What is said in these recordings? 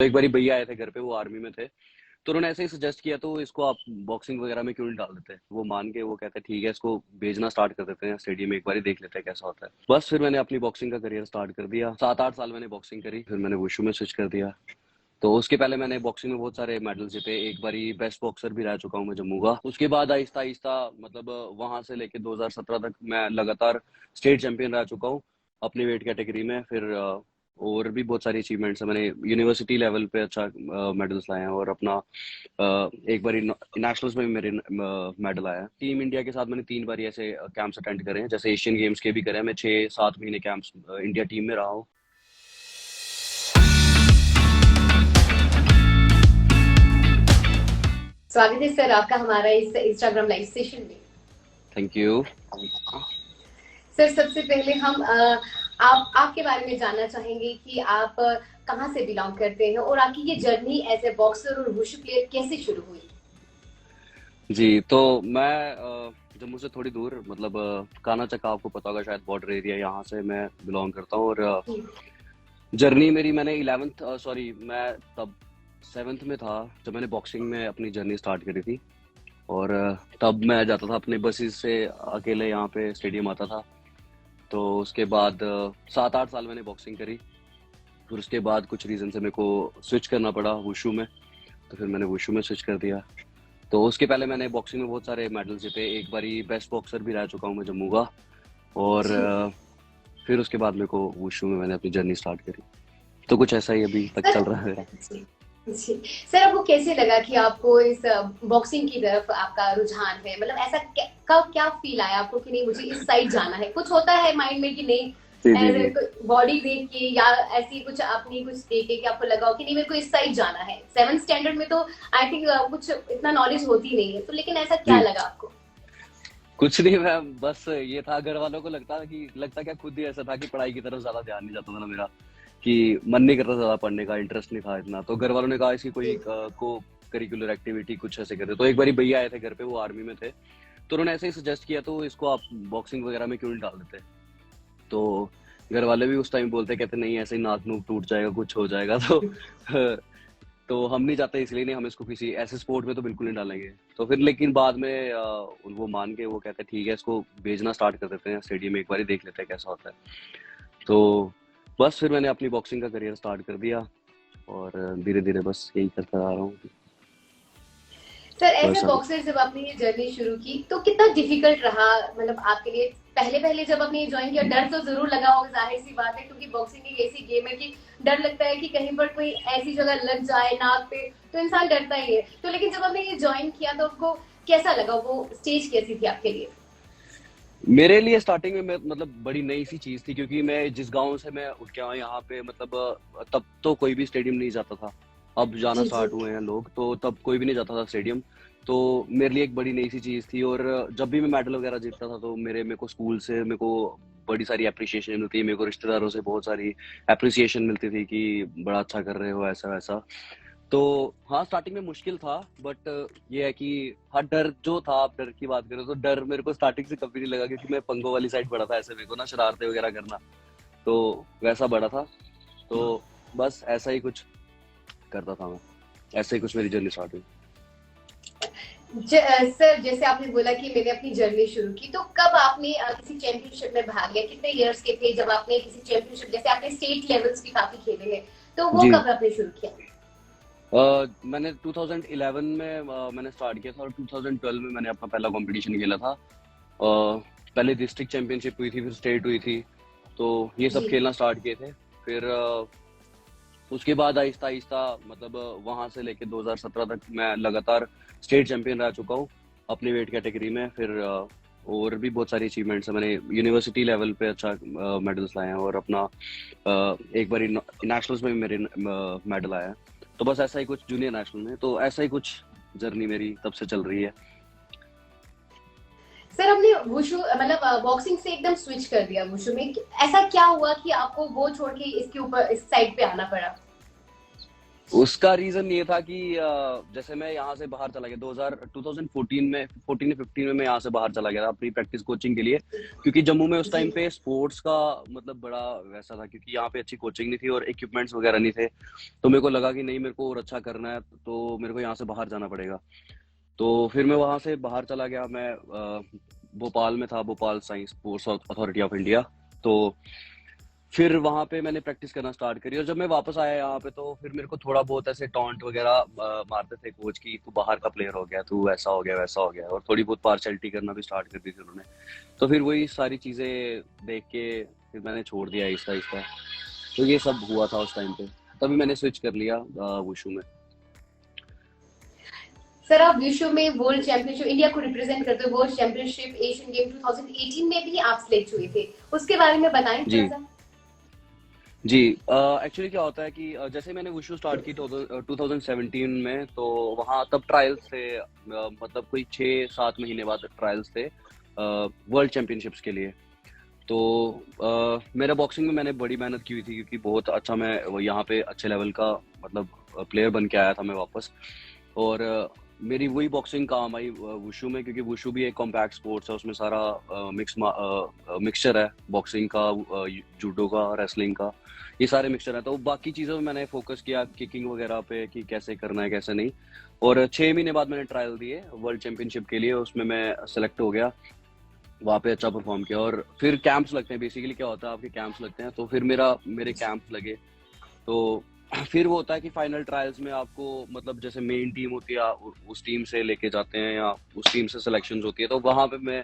तो एक बारी भैया आए थे घर पे, वो आर्मी में थे, तो उन्होंने ऐसे ही सजेस्ट किया, तो इसको आप बॉक्सिंग वगैरह में क्यों नहीं डाल देते। वो मान के वो कहते ठीक है, इसको भेजना स्टार्ट कर देते हैं स्टेडियम में, एक बार देख लेते हैं कैसा होता है। बस फिर मैंने अपनी बॉक्सिंग का करियर स्टार्ट कर दिया। 7-8 साल मैंने बॉक्सिंग करी, फिर मैंने वुशु में स्विच कर दिया। तो उसके पहले मैंने बॉक्सिंग में बहुत सारे मेडल जीते, एक बारी बेस्ट बॉक्सर भी रह चुका हूँ मैं जम्मू का। उसके बाद आहिस्ता आहिस्ता मतलब वहां से लेके 2017 तक मैं लगातार स्टेट चैंपियन रह चुका हूँ अपनी वेट कैटेगरी में। फिर और भी बहुत सारी अचीवमेंट्स है, मैंने यूनिवर्सिटी लेवल पे अच्छा मेडल्स लाए हैं, और अपना एक बारी नेशनल्स में भी मेरे मेडल आया है। टीम इंडिया के साथ मैंने 3 बारी ऐसे कैंप्स अटेंड करे हैं, जैसे एशियन गेम्स के भी करे हैं। मैं 6-7 महीने कैंप्स इंडिया टीम में रहा हूँ। स्वागत है सर आपका हमारा इस इंस्टाग्राम लाइव सेशन में। Thank you. सर सबसे पहले हम आपके बारे में जानना चाहेंगे कि आप कहाँ से बिलोंग करते हैं और आपकी ये जर्नी एज ए बॉक्सर और वुशु प्लेयर कैसे शुरू हुई। जी, तो मैं जम्मू से थोड़ी दूर, मतलब काना चक्का आपको पता होगा शायद, बॉर्डर एरिया, यहाँ से मैं बिलोंग करता हूँ। और जर्नी मेरी, मैंने 11th सॉरी मैं तब 7th में था जब मैंने बॉक्सिंग में अपनी जर्नी स्टार्ट करी थी। और तब मैं जाता था अपने बसेस से अकेले, यहाँ पे स्टेडियम आता था। तो उसके बाद 7-8 साल मैंने बॉक्सिंग करी। फिर उसके बाद कुछ रीज़न से मेरे को स्विच करना पड़ा वुशु में, तो फिर मैंने वुशु में स्विच कर दिया। तो उसके पहले मैंने बॉक्सिंग में बहुत सारे मेडल जीते, एक बारी बेस्ट बॉक्सर भी रह चुका हूँ मैं जम्मू का। और जी फिर उसके बाद मेरे को वुशु में मैंने अपनी जर्नी स्टार्ट करी। तो कुछ ऐसा ही अभी तक सर। चल रहा है। जी जी सर, आपको कैसे लगा कि आपको इस बॉक्सिंग की तरफ आपका रुझान है, मतलब ऐसा कब क्या फील आया आपको कि नहीं मुझे इस साइड जाना है। कुछ होता है माइंड में कि नहीं जी जी जी। एज बॉडी देख के या ऐसी कुछ आपने कुछ देख के कि आपको लगा हो कि नहीं मेरे को इस साइड जाना है। 7th स्टैंडर्ड में तो आई थिंक कुछ इतना नॉलेज होती नहीं है, तो लेकिन ऐसा क्या जी लगा आपको। कुछ नहीं, मैं बस ये था, घर वालों को लगता क्या, खुद ही ऐसा था कि पढ़ाई की तरफ ज्यादा ध्यान नहीं जाता था ना मेरा, कि मन नहीं करता ज्यादा पढ़ने का, इंटरेस्ट नहीं था इतना। तो घर वालों ने कहा इसकी कोई जी को करिकुलर एक्टिविटी कुछ ऐसे करते। तो एक बारी भैया आए थे घर पे, वो आर्मी में थे, तो उन्होंने ऐसे ही सजेस्ट किया, तो इसको आप बॉक्सिंग वगैरह में क्यों नहीं डाल देते। तो घर वाले भी उस टाइम बोलते, कहते नहीं ऐसे ही नाक नूक टूट जाएगा, कुछ हो जाएगा। तो तो हम नहीं चाहते, इसलिए नहीं, हम इसको किसी ऐसे स्पोर्ट में तो बिल्कुल नहीं डालेंगे। तो फिर लेकिन बाद में वो मान के वो कहते ठीक है, इसको भेजना स्टार्ट कर देते हैं स्टेडियम में, एक बार देख लेते हैं कैसा होता है। तो बस फिर मैंने अपनी बॉक्सिंग का करियर स्टार्ट कर दिया, और धीरे धीरे बस यही करता आ रहा हूँ। सर, तो ऐसे ऐसा कुछ। बॉक्सर जब आपने ये जर्नी शुरू की तो कितना डिफिकल्ट रहा, मतलब आपके लिए पहले पहले जब आपने ये ज्वाइन किया। डर तो जरूर लगा होगा, जाहिर सी बात है, क्योंकि बॉक्सिंग एक ऐसी गेम है कि डर लगता है कि कहीं पर कोई ऐसी जगह लग जाए नाक पे, तो इंसान डरता ही है। तो लेकिन जब आपने ये ज्वाइन किया तो आपको कैसा लगा, वो स्टेज कैसी थी आपके लिए। मेरे लिए स्टार्टिंग में मतलब बड़ी नई सी चीज थी, क्योंकि मैं जिस गांव से मैं उठ के आया यहाँ पे, मतलब तब तो कोई भी स्टेडियम नहीं जाता था। अब जाना जी जी स्टार्ट हुए हैं लोग, तो तब कोई भी नहीं जाता था स्टेडियम। तो मेरे लिए एक बड़ी नई सी चीज थी। और जब भी मैं मेडल वगैरह जीतता था, तो मेरे को स्कूल से मेरे को बड़ी सारी अप्रिसिएशन मिलती है, मेरे को रिश्तेदारों से बहुत सारी अप्रिसिएशन मिलती थी कि बड़ा अच्छा कर रहे हो, ऐसा वैसा। तो हाँ, स्टार्टिंग में मुश्किल था, बट ये है कि हाँ, डर जो था, आप डर की बात करें तो डर मेरे को स्टार्टिंग से कभी नहीं लगा, क्योंकि मैं पंगों वाली साइड बड़ा था, ऐसे मेरे को ना शरारतें वगैरह करना, तो वैसा बड़ा था। तो बस ऐसा ही कुछ करता था मैं, ऐसे ही कुछ मेरी जर्नी स्टार्ट हुई। सर, जैसे आपने बोला कि मैंने अपनी जर्नी शुरू की, तो कब आपने किसी चैंपियनशिप में भाग लिया, कितने इयर्स के थे जब आपने किसी चैंपियनशिप, जैसे आपने स्टेट लेवल्स भी काफी खेले हैं, तो वो जी, कब आपने शुरू किया। मैंने 2011 में मैंने स्टार्ट किया था, और 2012 में मैंने अपना पहला कंपटीशन खेला था। पहले डिस्ट्रिक्ट चैंपियनशिप हुई थी, फिर स्टेट हुई थी, तो ये सब जी खेलना स्टार्ट किए थे। फिर उसके बाद आहिस्ता आहिस्ता, मतलब वहां से लेके 2017 तक मैं लगातार स्टेट चैंपियन रह चुका हूँ अपनी वेट कैटेगरी में। फिर और भी बहुत सारी अचीवमेंट्स है, मैंने यूनिवर्सिटी लेवल पे अच्छा मेडल्स लाए हैं, और अपना एक बारी नेशनल्स में भी मेरे मेडल आया है। तो बस ऐसा ही कुछ, जूनियर नेशनल में, तो ऐसा ही कुछ जर्नी मेरी तब से चल रही है। सर, हमने वुशु मतलब बॉक्सिंग से एकदम स्विच कर दिया वुशु में, ऐसा क्या हुआ कि आपको वो छोड़ के इसके ऊपर इस साइड पे आना पड़ा। उसका रीजन ये था कि जैसे मैं यहाँ से बाहर चला गया 2014 में 14 या 15 में मैं यहाँ से बाहर चला गया था अपनी प्रैक्टिस कोचिंग के लिए, क्योंकि जम्मू में उस जी। टाइम पे स्पोर्ट्स का मतलब बड़ा वैसा था, क्योंकि यहाँ पे अच्छी कोचिंग नहीं थी और इक्विपमेंट्स वगैरह नहीं थे। तो मेरे को लगा कि नहीं, मेरे को और अच्छा करना है तो मेरे को यहाँ से बाहर जाना पड़ेगा। तो फिर मैं वहाँ से बाहर चला गया। मैं भोपाल में था, Bhopal science sports authority of India. तो फिर वहाँ पे मैंने प्रैक्टिस करना स्टार्ट करी, और जब मैं वापस आया यहाँ पे तो फिर मेरे को थोड़ा बहुत ऐसे टॉन्ट वगैरह मारते थे कोच की, तू बाहर का प्लेयर हो गया, तू ऐसा हो गया वैसा हो गया, और थोड़ी बहुत पार्शलिटी करना भी स्टार्ट कर दी थी उन्होंने। तो फिर वही सारी चीज़ें देख के फिर मैंने छोड़ दिया आहिस्ता आहिस्ता। तो ये सब हुआ था उस टाइम पे, तभी मैंने स्विच कर लिया वुशु में। सर आप विश्व में वर्ल्ड चैंपियनशिप इंडिया को रिप्रेजेंट करते हुए वर्ल्ड चैंपियनशिप एशियन गेम 2018 में भी आप सिलेक्ट हुए थे, उसके बारे में बताएं थोड़ा जी सा। जी। एक्चुअली क्या होता है कि जैसे मैंने वुशु स्टार्ट की 2017 में, तो वहाँ तब ट्रायल्स थे, मतलब कोई 6-7 महीने बाद ट्रायल्स थे वर्ल्ड चैंपियनशिप्स के लिए। तो मेरा बॉक्सिंग में मैंने बड़ी मेहनत की हुई थी, क्योंकि बहुत अच्छा मैं यहाँ पे अच्छे लेवल का मतलब प्लेयर बन के आया था मैं वापस। और मेरी वही बॉक्सिंग काम आई वुशु में, क्योंकि वुशु भी एक कॉम्पैक्ट स्पोर्ट्स है, उसमें सारा मिक्सचर है, बॉक्सिंग का, जूडो का, रेसलिंग का, ये सारे मिक्सचर है। तो बाकी चीज़ों में मैंने फोकस किया किकिंग वगैरह पे कि कैसे करना है कैसे नहीं। और 6 महीने बाद मैंने ट्रायल दिए वर्ल्ड चैंपियनशिप के लिए, उसमें मैं सेलेक्ट हो गया, वहाँ पे अच्छा परफॉर्म किया। और फिर कैंप्स लगते हैं, बेसिकली क्या होता है आपके कैंप्स लगते हैं, तो फिर मेरे कैंप्स लगे। तो फिर वो होता है कि फाइनल ट्रायल्स में आपको मतलब जैसे मेन टीम होती है उस टीम से लेके जाते हैं, या उस टीम से सिलेक्शंस होती है, तो वहाँ पे मैं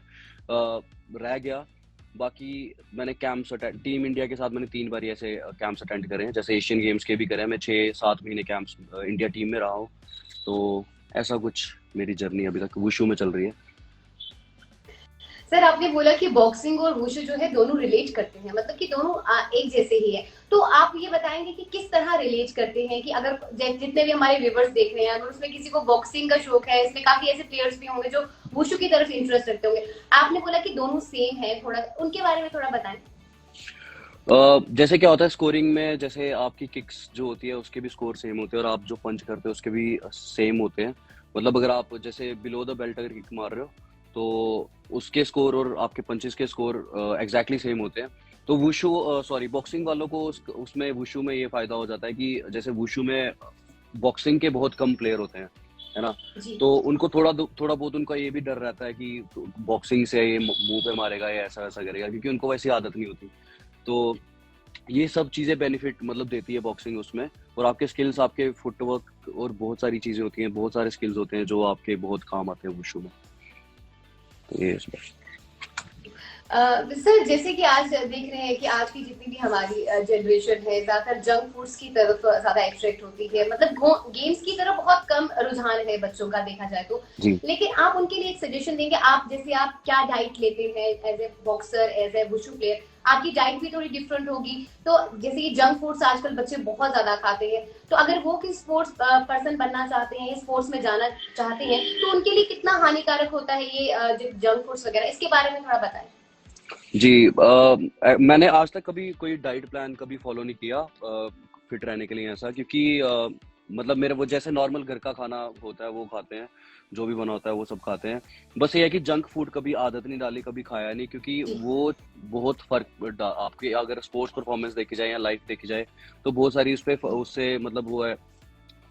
रह गया। बाकी मैंने कैंप्स अटेंड, टीम इंडिया के साथ मैंने 3 बार ऐसे कैंप्स अटेंड करे हैं, जैसे एशियन गेम्स के भी करे हैं। मैं 6-7 महीने कैंप्स इंडिया टीम में रहा हूँ। तो ऐसा कुछ मेरी जर्नी अभी तक वुशु में चल रही है। सर आपने बोला कि बॉक्सिंग और वुशु जो है दोनों रिलेट करते हैं, मतलब कि दोनों एक जैसे ही है, तो आप ये बताएंगे कि किस तरह रिलेट करते हैं, कि अगर जितने भी हमारे व्यूवर्स देख रहे हैं अगर उसमें किसी को बॉक्सिंग का शौक है, इसमें काफी ऐसे प्लेयर्स भी होंगे जो वुशु की तरफ इंटरेस्ट रखते होंगे, आपने बोला कि दोनों सेम है, थोड़ा उनके बारे में थोड़ा बताएं। जैसे क्या होता है स्कोरिंग में, जैसे आपकी किक्स जो होती है उसके भी स्कोर सेम होते हैं, और आप जो पंच करते हो उसके भी सेम होते हैं। मतलब अगर आप जैसे बिलो द बेल्ट अगर किक मार रहे हो, तो उसके स्कोर और आपके पंचेस के स्कोर एग्जैक्टली सेम होते हैं। तो वुशु सॉरी बॉक्सिंग वालों को उसमें वुशु में ये फायदा हो जाता है कि जैसे वुशु में बॉक्सिंग के बहुत कम प्लेयर होते हैं, है ना। जी। तो उनको थोड़ा बहुत उनका ये भी डर रहता है कि बॉक्सिंग से ये मुंह पे मारेगा या ऐसा वैसा करेगा, क्योंकि उनको वैसी आदत नहीं होती। तो ये सब चीज़ें बेनिफिट मतलब देती है बॉक्सिंग उसमें। और आपके स्किल्स, आपके फुटवर्क और बहुत सारी चीज़ें होती हैं, बहुत सारे स्किल्स होते हैं जो आपके बहुत काम आते हैं वुशु में। तो ये सर जैसे कि आज देख रहे हैं कि आज की जितनी भी हमारी जनरेशन है ज्यादातर जंक फूड्स की तरफ ज्यादा अट्रैक्ट होती है, मतलब गेम्स की तरफ बहुत कम रुझान है बच्चों का देखा जाए तो। जी लेकिन आप उनके लिए एक सजेशन देंगे, आप जैसे आप क्या डाइट लेते हैं as a boxer, as a wushu player, आपकी डाइट भी थोड़ी डिफरेंट होगी। तो जैसे कि जंक फूड्स आजकल बच्चे बहुत ज्यादा खाते हैं, तो अगर वो किसी स्पोर्ट्स पर्सन बनना चाहते हैं, स्पोर्ट्स में जाना चाहते हैं, तो उनके लिए कितना हानिकारक होता है ये जंक फूड्स वगैरह, इसके बारे में थोड़ा बताएं। जी। मैंने आज तक कभी कोई डाइट प्लान कभी फॉलो नहीं किया फिट रहने के लिए ऐसा, क्योंकि मतलब मेरे वो जैसे नॉर्मल घर का खाना होता है वो खाते हैं, जो भी बना होता है वो सब खाते हैं। बस ये है कि जंक फूड कभी आदत नहीं डाली, कभी खाया नहीं, क्योंकि वो बहुत फर्क आपके अगर स्पोर्ट्स परफॉर्मेंस देखी जाए या लाइफ देखी जाए तो बहुत सारी उससे मतलब वो है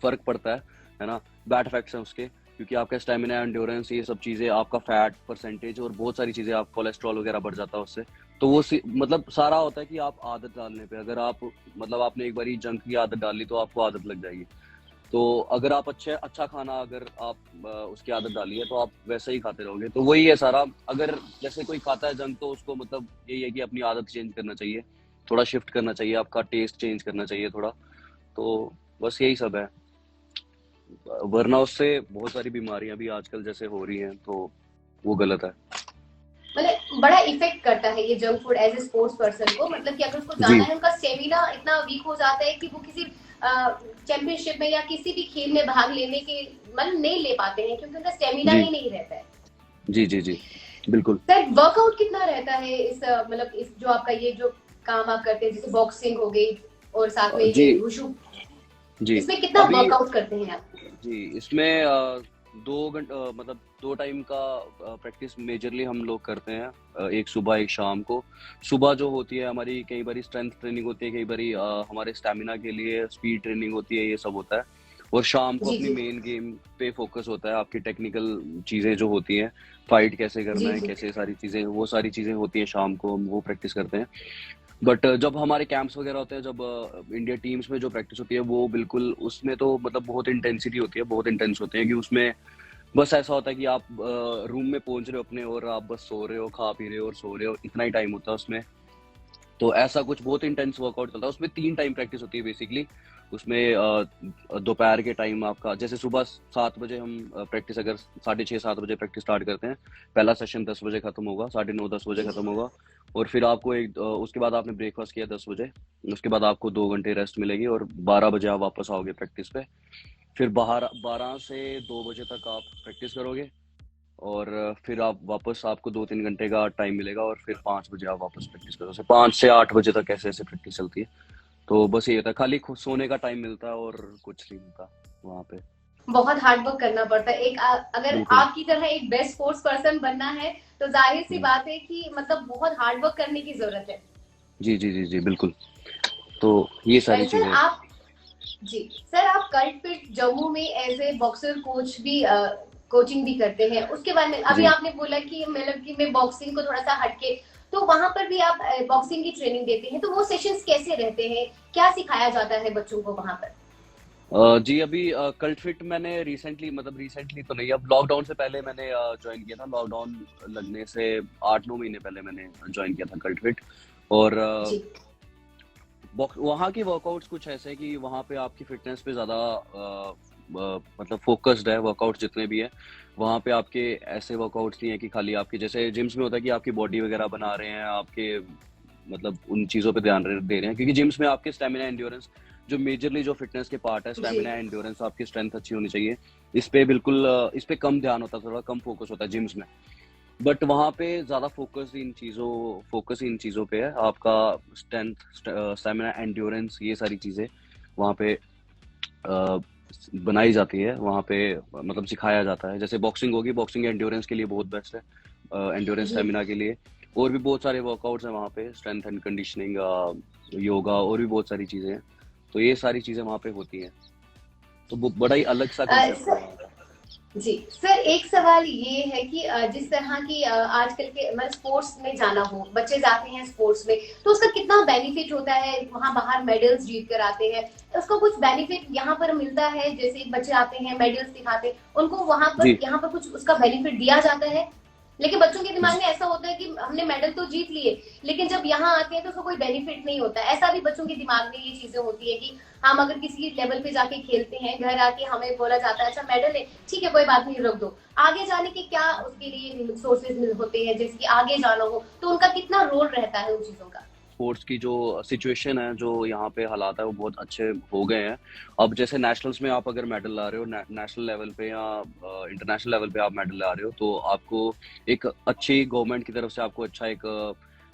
फर्क पड़ता है ना। बैड इफेक्ट्स हैं उसके, क्योंकि आपका स्टेमिना, एंड्योरेंस, ये सब चीज़ें, आपका फैट परसेंटेज और बहुत सारी चीज़ें, आप कोलेस्ट्रॉल वगैरह बढ़ जाता है उससे। तो वो मतलब सारा होता है कि आप आदत डालने पे, अगर आप मतलब आपने एक बारी जंक की आदत डाली तो आपको आदत लग जाएगी। तो अगर आप अच्छा खाना अगर आप उसकी आदत डाली है तो आप वैसे ही खाते रहोगे। तो वही है सारा। अगर जैसे कोई खाता है जंक तो उसको मतलब यही है कि अपनी आदत चेंज करना चाहिए, थोड़ा शिफ्ट करना चाहिए, आपका टेस्ट चेंज करना चाहिए थोड़ा। तो बस यही सब है, वरना उससे बहुत सारी बीमारियां भी आजकल जैसे हो रही हैं, तो वो गलत है। मतलब बड़ा इफेक्ट करता है ये junk food as a sports person को, मतलब कि अगर उसको जी जाना है, उनका स्टेमिना इतना वीक हो जाता है कि वो किसी चैंपियनशिप में या किसी भी खेल में भाग लेने के मतलब नहीं ले पाते हैं, क्योंकि उनका स्टेमिना जी ही नहीं रहता है। जी जी जी बिल्कुल। सर वर्कआउट कितना रहता है इस मतलब इस जो आपका ये जो काम आप करते हैं, जैसे बॉक्सिंग हो गई और साथ में जी ये वुशु। जी। इसमें कितना अभी वर्कआउट करते हैं आप? जी, इसमें 2 मतलब 2 टाइम का प्रैक्टिस मेजरली हम लोग करते हैं। एक सुबह, एक शाम को। सुबह जो होती है हमारी, कई बारी स्ट्रेंथ ट्रेनिंग होती है, कई बारी हमारे स्टैमिना के लिए स्पीड ट्रेनिंग होती है, ये सब होता है। और शाम को जी अपनी जी मेन गेम पे फोकस होता है, आपकी टेक्निकल चीज़ें जो होती हैं, फाइट कैसे करना जी है, जी। कैसे सारी चीज़ें, वो सारी चीज़ें होती हैं शाम को, हम वो प्रैक्टिस करते हैं। बट जब हमारे कैंप्स वगैरह होते हैं, जब इंडिया टीम्स में जो प्रैक्टिस होती है, वो बिल्कुल उसमें तो मतलब बहुत इंटेंसिटी होती है, बहुत इंटेंस होते हैं कि उसमें बस ऐसा होता है कि आप रूम में पहुंच रहे हो अपने और आप बस सो रहे हो, खा पी रहे हो और सो रहे हो, इतना ही टाइम होता है उसमें। तो ऐसा कुछ बहुत इंटेंस वर्कआउट चलता है उसमें। 3 टाइम प्रैक्टिस होती है बेसिकली उसमें। दोपहर के टाइम आपका, जैसे सुबह 7 बजे हम प्रैक्टिस, अगर 6:30-7 बजे प्रैक्टिस स्टार्ट करते हैं, पहला सेशन 10 बजे खत्म होगा, 9:30-10 बजे जी खत्म होगा। और फिर आपको उसके बाद आपने ब्रेकफास्ट किया 10 बजे, उसके बाद आपको 2 घंटे रेस्ट मिलेगी और 12 बजे आप वापस आओगे प्रैक्टिस पे। फिर बाहर 12 से 2 बजे तक आप प्रैक्टिस करोगे और फिर आप वापस, आपको 2-3 घंटे का टाइम मिलेगा और फिर 5 बजे आप वापस प्रैक्टिस करो। 5 से 8 बजे तक ऐसे ऐसे प्रैक्टिस चलती है। तो बस ये होता है, खाली सोने का टाइम मिलता है और कुछ नहीं मिलता वहाँ पे। बहुत हार्ड वर्क करना पड़ता है। अगर बिल्कुल। आपकी तरह एक बेस्ट स्पोर्ट्स पर्सन बनना है तो जाहिर सी हम्म। बात है कि मतलब बहुत हार्ड वर्क करने की जरूरत है। जी जी जी जी, बिल्कुल। तो ये सारी सर चीजें। आप जी सर आप कल्ट फिट जम्मू में एज ए बॉक्सर कोच भी कोचिंग भी करते हैं, उसके बारे में अभी जी आपने बोला कि मतलब कि मैं बॉक्सिंग को थोड़ा सा हटके, तो वहां पर भी आप बॉक्सिंग की ट्रेनिंग देते हैं, तो वो सेशंस कैसे रहते हैं, क्या सिखाया जाता है बच्चों को वहां पर? जी, अभी कल्ट फिट मैंने रिसेंटली, मतलब रिसेंटली तो नहीं, अब लॉकडाउन से पहले मैंने ज्वाइन किया था। लॉकडाउन लगने से 8-9 महीने पहले मैंने ज्वाइन किया था कल्ट फिट। और जी वहाँ के वर्कआउट्स कुछ ऐसे हैं कि वहाँ पे आपकी फिटनेस पे ज़्यादा मतलब फोकस्ड है वर्कआउट जितने भी है। वहाँ पे आपके ऐसे वर्कआउट्स नहीं है कि खाली आपके जैसे जिम्स में होता है कि आपकी बॉडी वगैरह बना रहे हैं, आपके मतलब उन चीज़ों पे ध्यान दे रहे हैं, क्योंकि जिम्स में आपके स्टेमिना एंड्योरेंस, जो मेजरली जो फिटनेस के पार्ट है, जी स्टेमिना एंड्योरेंस, आपकी स्ट्रेंथ अच्छी होनी चाहिए। इस पे बिल्कुल इस पे कम ध्यान होता है, थोड़ा कम फोकस होता है जिम्स में। बट वहाँ पे ज़्यादा फोकस इन चीज़ों पे है, आपका स्ट्रेंथ, स्टेमिना, एंड्योरेंस, ये सारी चीज़ें वहाँ पे अ, बनाई जाती है वहाँ पे, मतलब सिखाया जाता है। जैसे बॉक्सिंग होगी, बॉक्सिंग एंड्योरेंस के लिए बहुत बेस्ट है, एंड्योरेंस जी स्टेमिना के लिए। और भी बहुत सारे वर्कआउट्स हैं वहाँ पे, स्ट्रेंथ एंड कंडीशनिंग, योगा, और भी बहुत सारी चीज़ें हैं। तो ये सारी चीज़ें वहाँ पे होती हैं। तो वो बड़ा ही अलग सा कंसेप्ट है सर वहाँ का। जी सर एक सवाल ये है कि जिस तरह की आजकल के मतलब स्पोर्ट्स में जाना हो, बच्चे जाते हैं स्पोर्ट्स में, तो उसका कितना बेनिफिट होता है, वहां बाहर मेडल्स जीत कर आते हैं, उसका कुछ बेनिफिट यहाँ पर मिलता है? जैसे बच्चे आते हैं मेडल्स दिखाते हैं, उनको वहां पर जी यहाँ पर कुछ उसका बेनिफिट दिया जाता है? लेकिन बच्चों के दिमाग में ऐसा होता है कि हमने मेडल तो जीत लिए, लेकिन जब यहाँ आते हैं तो उसका कोई बेनिफिट नहीं होता। ऐसा भी बच्चों के दिमाग में ये चीजें होती है कि हम अगर किसी लेवल पे जाके खेलते हैं, घर आके हमें बोला जाता है अच्छा मेडल है, ठीक है कोई बात नहीं रख दो, आगे जाने के क्या उसके लिए सोर्सेज होते हैं, जैसे कि आगे जाना हो तो उनका कितना रोल रहता है उन चीजों का? स्पोर्ट्स की जो सिचुएशन है, जो यहाँ पे हालात है, वो बहुत अच्छे हो गए हैं। अब जैसे नेशनल्स में आप अगर मेडल ला रहे हो, नेशनल लेवल पे या इंटरनेशनल लेवल पे आप मेडल ला रहे हो, तो आपको एक अच्छी गवर्नमेंट की तरफ से आपको अच्छा एक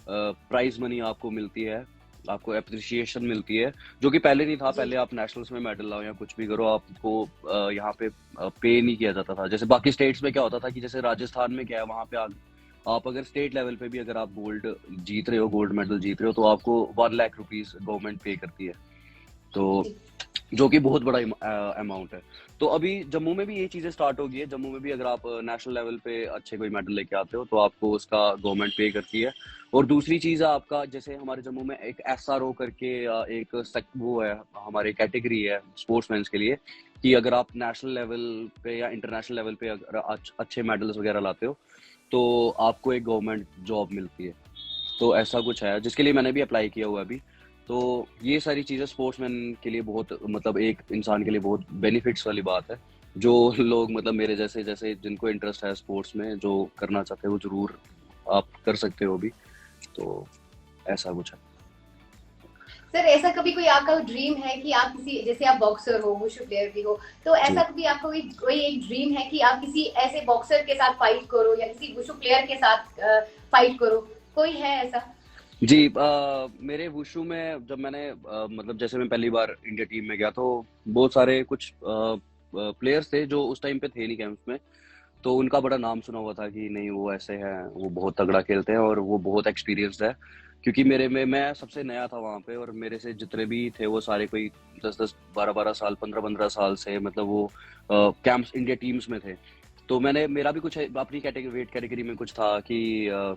प्राइज मनी आपको मिलती है, आपको अप्रिसिएशन मिलती है, जो कि पहले नहीं था। जी पहले आप नेशनल्स में मेडल लाओ या कुछ भी करो, आपको यहाँ पे पे नहीं किया जाता था। जैसे बाकी स्टेट्स में क्या होता था कि जैसे राजस्थान में क्या है, वहाँ पे आप अगर स्टेट लेवल पे भी अगर आप गोल्ड मेडल जीत रहे हो, तो आपको 1 लाख रुपीज गवर्नमेंट पे करती है। तो जी जो कि बहुत बड़ा अमाउंट है। तो अभी जम्मू में भी ये चीजें स्टार्ट हो गई है। जम्मू में भी अगर आप नेशनल लेवल पे अच्छे कोई मेडल लेके आते हो, तो आपको उसका गवर्नमेंट पे करती है। और दूसरी चीज है आपका, जैसे हमारे जम्मू में एक SRO करके वो है, हमारी कैटेगरी है स्पोर्ट्समैन के लिए, कि अगर आप नेशनल लेवल पे या इंटरनेशनल लेवल पे अगर अच्छे मेडल्स वगैरह लाते हो, तो आपको एक गवर्नमेंट जॉब मिलती है। तो ऐसा कुछ है जिसके लिए मैंने भी अप्लाई किया हुआ है अभी। तो ये सारी चीज़ें स्पोर्ट्समैन के लिए बहुत, मतलब एक इंसान के लिए बहुत बेनिफिट्स वाली बात है। जो लोग मतलब मेरे जैसे, जैसे जिनको इंटरेस्ट है स्पोर्ट्स में, जो करना चाहते हैं, वो ज़रूर आप कर सकते हो अभी। तो ऐसा कुछ है। सर ऐसा कभी कोई आपका ड्रीम है कि आप किसी, जैसे आप बॉक्सर हो, वुशु प्लेयर भी हो, तो जी। ऐसा कभी आपका कोई एक ड्रीम है कि आप किसी ऐसे बॉक्सर के साथ फाइट करो या किसी वुशु प्लेयर के साथ फाइट करो, कोई है ऐसा? जी, मेरे वुशु में जब मैंने मतलब जैसे मैं पहली बार इंडिया टीम में गया तो बहुत सारे कुछ प्लेयर्स थे जो उस टाइम पे थे नहीं कैंप्स में, तो उनका बड़ा नाम सुना हुआ था कि नहीं वो ऐसे हैं, वो बहुत तगड़ा खेलते हैं और वो बहुत एक्सपीरियंस्ड है। क्योंकि मेरे में मैं सबसे नया था वहाँ पे, और मेरे से जितने भी थे वो सारे कोई 10-10 12-12 साल 15-15 साल से मतलब वो कैंप्स इंडिया टीम्स में थे। तो मैंने मेरा भी कुछ अपनी कैटेगरी वेट कैटेगरी में कुछ था कि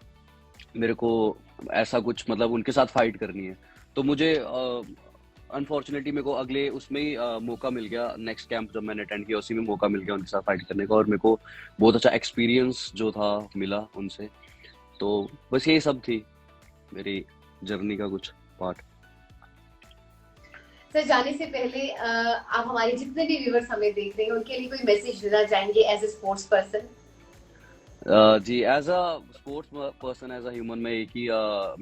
मेरे को ऐसा कुछ मतलब उनके साथ फाइट करनी है। तो मुझे अनफॉर्चुनेटली मेरे को अगले उसमें ही मौका मिल गया, नेक्स्ट कैंप जब मैंने अटेंड किया उसी में मौका मिल गया उनके साथ फाइट करने का, और मेरे को बहुत अच्छा एक्सपीरियंस जो था मिला उनसे। तो बस यही सब थी मेरी जर्नी का कुछ पार्ट। सर जाने से पहले आप हमारे जितने भी व्यूवर्स हमें देख रहे हैं उनके लिए कोई मैसेज देना चाहेंगे एज ए स्पोर्ट्स पर्सन? जी, as a sports person, as a human, मैं एक ही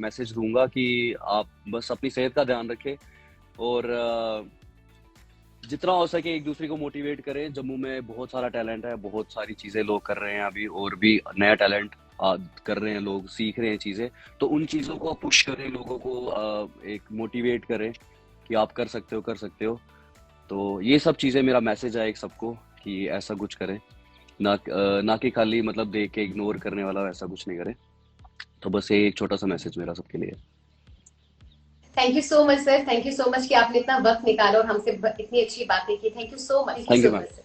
मैसेज दूंगा कि आप बस अपनी सेहत का ध्यान रखें, और जितना हो सके एक दूसरे को मोटिवेट करें। जम्मू में बहुत सारा टैलेंट है, बहुत सारी चीज़ें लोग कर रहे हैं अभी, और भी नया टैलेंट कर रहे हैं, लोग सीख रहे हैं चीज़ें। तो उन चीज़ों को पुश करें, लोगों को एक मोटिवेट करें कि आप कर सकते हो, कर सकते हो। तो ये सब चीज़ें मेरा मैसेज है एक सबको, कि ऐसा कुछ करें, ना कि खाली मतलब देख के इग्नोर करने वाला, ऐसा कुछ नहीं करें। तो बस ये एक छोटा सा मैसेज मेरा सबके लिए। Thank you so much sir, thank you so much कि आपने इतना वक्त निकाला और हमसे इतनी अच्छी बातें की। Thank you so thank you ma'am. Much sir.